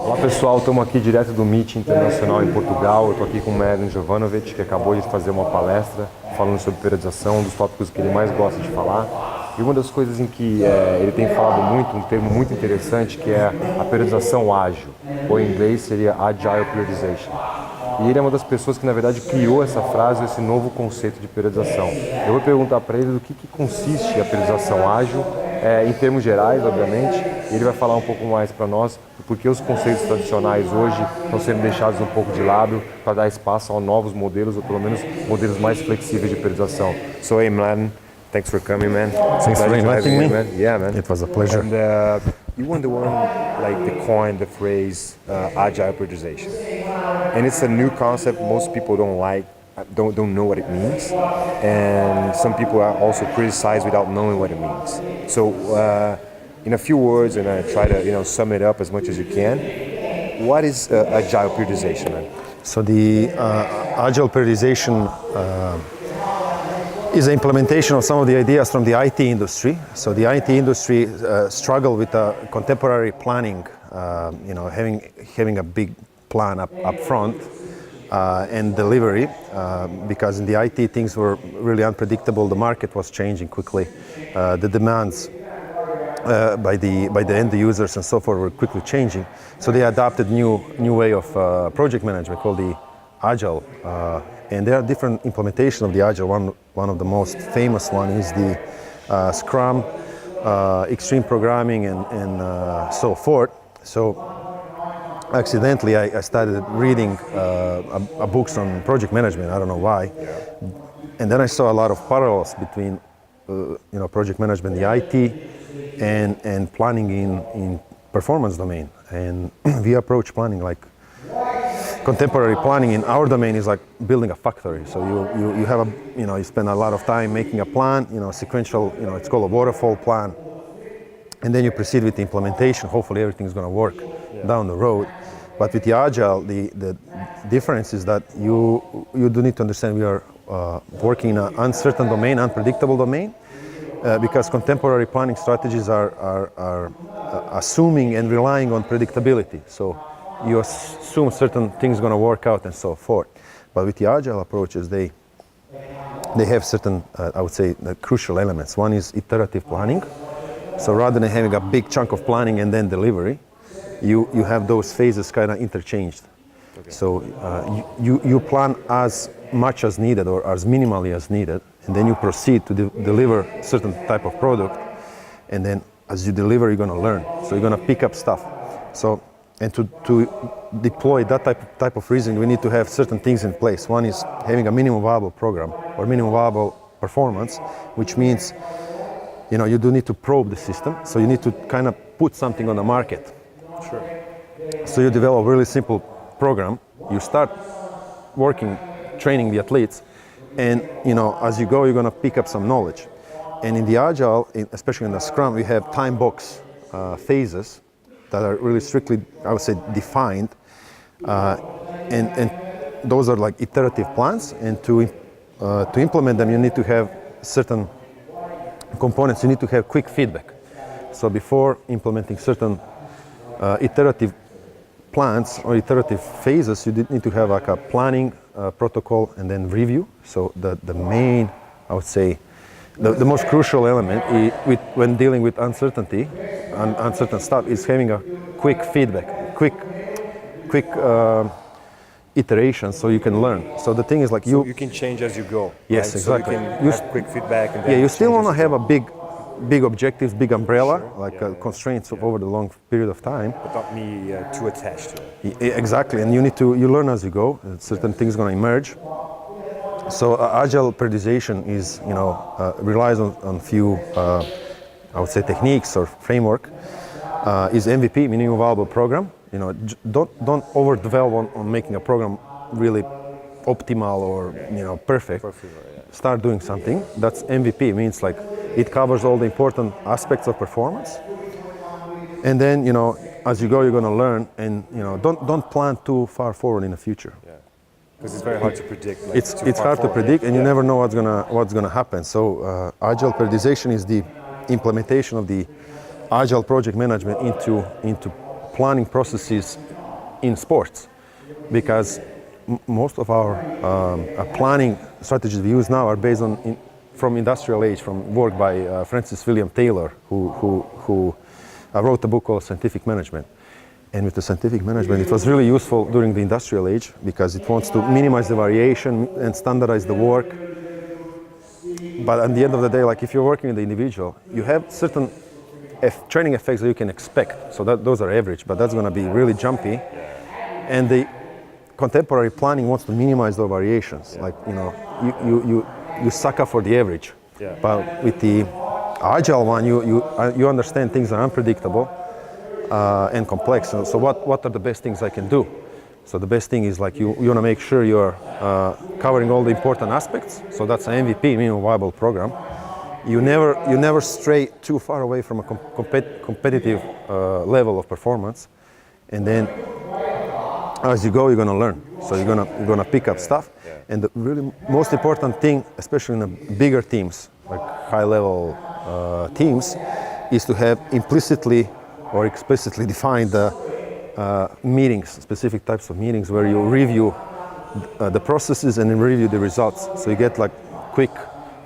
Olá pessoal, estamos aqui direto do Meet Internacional em Portugal. Eu estou aqui com o Mladen Jovanovic, que acabou de fazer uma palestra falando sobre periodização, um dos tópicos que ele mais gosta de falar. E uma das coisas em que ele tem falado muito, um termo muito interessante, que é a periodização ágil, ou em inglês seria Agile Periodization. E ele é uma das pessoas que, na verdade, criou essa frase, esse novo conceito de periodização. Eu vou perguntar para ele do que consiste a periodização ágil, em termos gerais, obviamente, e ele vai falar um pouco mais para nós do porquê os conceitos tradicionais hoje estão sendo deixados um pouco de lado para dar espaço a novos modelos, ou pelo menos modelos mais flexíveis de periodização. So, hey, Mladen, thanks for coming, man. Thanks for inviting me. Man. Yeah, man. It was a pleasure. And you were the one, that coined the phrase Agile Periodization. And it's a new concept most people don't know what it means, and some people are also criticize without knowing what it means. So, in a few words, and I try to sum it up as much as you can. What is Agile Periodization, man? So the Agile Periodization is the implementation of some of the ideas from the IT industry. So the IT industry struggle with contemporary planning, having a big plan up front. And delivery, because in the IT things were really unpredictable. The market was changing quickly. The demands by the end users and so forth were quickly changing. So they adopted new way of project management called the Agile. And there are different implementations of the Agile. One of the most famous one is the Scrum, extreme programming, and so forth. So accidentally, I started reading books on project management. I don't know why, and then I saw a lot of parallels between, project management, the IT, and planning in performance domain. And we approach planning like contemporary planning in our domain is like building a factory. So you have you spend a lot of time making a plan, sequential, it's called a waterfall plan, and then you proceed with the implementation. Hopefully everything's going to work down the road. But with the Agile, the difference is that you do need to understand we are working in an uncertain domain, unpredictable domain, because contemporary planning strategies are assuming and relying on predictability. So you assume certain things are going to work out and so forth. But with the Agile approaches, they have certain, I would say, crucial elements. One is iterative planning. So rather than having a big chunk of planning and then delivery, you have those phases kind of interchanged. Okay. So you plan as much as needed or as minimally as needed, and then you proceed to deliver certain type of product, and then as you deliver, you're going to learn. So you're going to pick up stuff. So and to deploy that type of reasoning, we need to have certain things in place. One is having a minimum viable program or minimum viable performance, which means you do need to probe the system. So you need to kind of put something on the market. Sure. So you develop a really simple program. You start working, training the athletes, and as you go, you're going to pick up some knowledge. And in the Agile, especially in the Scrum, we have time box phases that are really strictly, I would say, defined, and those are like iterative plans. And to implement them, you need to have certain components. You need to have quick feedback. So before implementing certain iterative plans or iterative phases, you need to have like a planning protocol and then review. So the main, I would say, the most crucial element when dealing with uncertainty and uncertain stuff is having a quick feedback, quick iteration, so you can learn. So the thing is like you can change as you go. Yes, right? exactly. So you can have quick feedback. And then you still want to have a big objectives, big umbrella, constraints over the long period of time. But not me too attached to it. Exactly, and you learn as you go. Certain things going to emerge. So Agile Periodization is, relies on few, I would say, techniques or framework. Is MVP, minimum viable program. Don't overdwell on making a program really optimal or perfect. Start doing something. That's MVP. Means like it covers all the important aspects of performance. And then as you go, you're going to learn, and don't plan too far forward in the future. Yeah. Because it's very hard to predict. It's hard to predict, and you never know what's gonna happen. So Agile Periodization is the implementation of the Agile project management into planning processes in sports, because most of our planning strategies we use now are based on from industrial age, from work by Francis William Taylor, who wrote a book called Scientific Management. And with the scientific management, it was really useful during the industrial age because it wants to minimize the variation and standardize the work. But at the end of the day, like if you're working with the individual, you have certain training effects that you can expect. So those are average, but that's going to be really jumpy. And the contemporary planning wants to minimize the variations. Like, you know, you sucker for the average. Yeah. But with the agile one, you understand things are unpredictable and complex. So what are the best things I can do? So the best thing is like you want to make sure you're covering all the important aspects. So that's an MVP, minimum viable program. You never stray too far away from a competitive level of performance, and then as you go, you're going to learn. So you're gonna pick up stuff. And the really most important thing, especially in the bigger teams, like high-level teams, is to have implicitly or explicitly defined meetings, specific types of meetings where you review the processes and then review the results. So you get like quick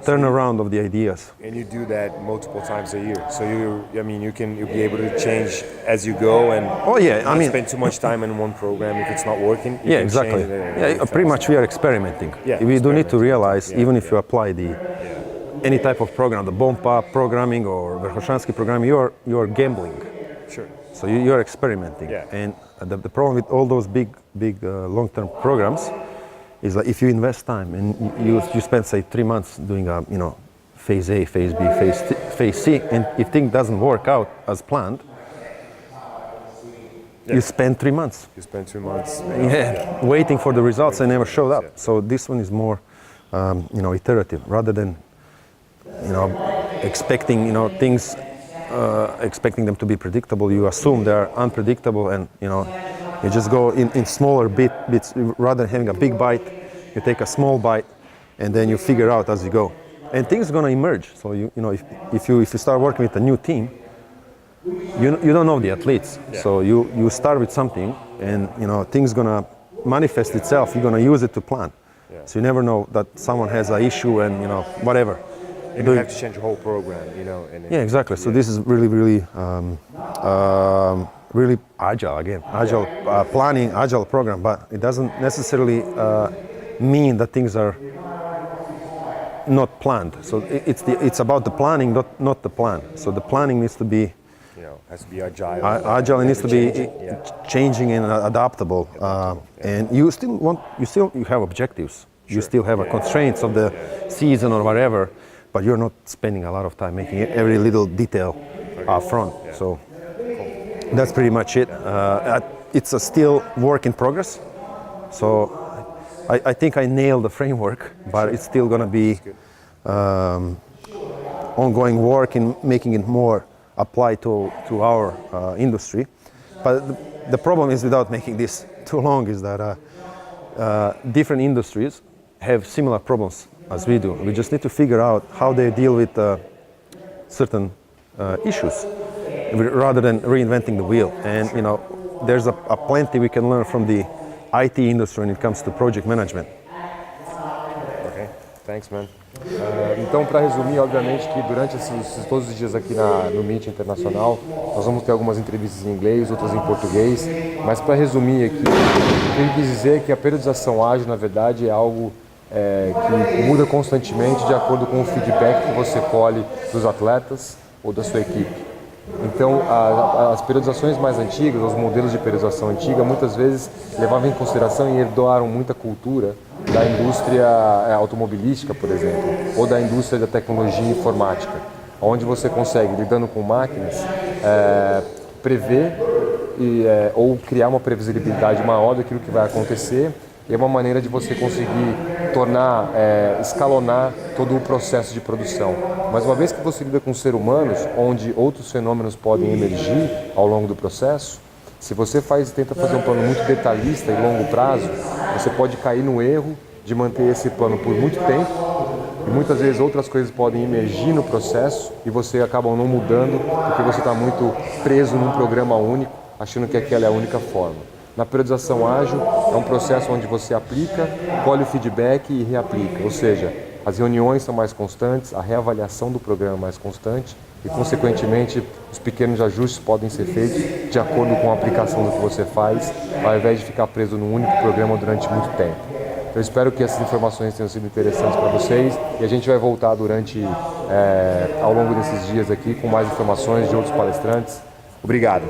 turnaround of the ideas. And you do that multiple times a year. So you'll be able to change as you go and spend too much time in one program if it's not working. You can exactly. Change it Pretty much we are experimenting. We do need to realize, even if you apply any type of program, the bomb-up programming or Verkhoshansky programming, you're gambling. Sure. So you're experimenting. Yeah. And the problem with all those big long-term programs is that if you invest time and you spend say 3 months doing phase A, phase B, phase C, and if things doesn't work out as planned, you spend 3 months. You spend 2 months. Waiting for the results and never showed up. So this one is more iterative rather than expecting things. Expecting them to be predictable, you assume they're unpredictable, and you just go in smaller bits rather than having a big bite. You take a small bite, and then you figure out as you go. And things are gonna emerge. So if you start working with a new team, you don't know the athletes. Yeah. So you start with something, and things gonna manifest itself. You're gonna use it to plan. Yeah. So you never know that someone has an issue and whatever. And you have to change the whole program, exactly. So this is really, really, really agile again. Agile planning, agile program, but it doesn't necessarily mean that things are not planned. So it's about the planning, not the plan. So the planning needs to be, has to be agile. Agile needs to be changing and adaptable. And you have objectives. Sure. You still have constraints of the season or whatever. But you're not spending a lot of time making every little detail up front. Yeah. So that's pretty much it. It's a still work in progress. So I think I nailed the framework, but it's still going to be ongoing work in making it more applied to our industry. But the problem is, without making this too long, is that different industries have similar problems as we do. We just need to figure out how they deal with certain issues rather than reinventing the wheel. And there's a plenty we can learn from the IT industry when it comes to project management. Ok, thanks man. Então, para resumir, obviamente que durante todos os dias aqui no Meet Internacional, nós vamos ter algumas entrevistas em inglês, outras em português, mas para resumir aqui, o que eu quis dizer é que a periodização ágil, na verdade, é algo que muda constantemente de acordo com o feedback que você colhe dos atletas ou da sua equipe. Então, as periodizações mais antigas, os modelos de periodização antiga, muitas vezes levavam em consideração e herdaram muita cultura da indústria automobilística, por exemplo, ou da indústria da tecnologia informática, onde você consegue, lidando com máquinas, prever ou criar uma previsibilidade maior daquilo que vai acontecer. E é uma maneira de você conseguir tornar, escalonar todo o processo de produção. Mas uma vez que você lida com seres humanos, onde outros fenômenos podem emergir ao longo do processo, se você tenta fazer um plano muito detalhista e longo prazo, você pode cair no erro de manter esse plano por muito tempo, e muitas vezes outras coisas podem emergir no processo e você acaba não mudando porque você está muito preso num programa único, achando que aquela é a única forma. Na periodização ágil, é um processo onde você aplica, colhe o feedback e reaplica, ou seja, as reuniões são mais constantes, a reavaliação do programa é mais constante e, consequentemente, os pequenos ajustes podem ser feitos de acordo com a aplicação do que você faz, ao invés de ficar preso num único programa durante muito tempo. Eu espero que essas informações tenham sido interessantes para vocês e a gente vai voltar ao longo desses dias aqui com mais informações de outros palestrantes. Obrigado.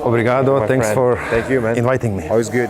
Obrigado. Thanks for Thank you, man. inviting me. Always good.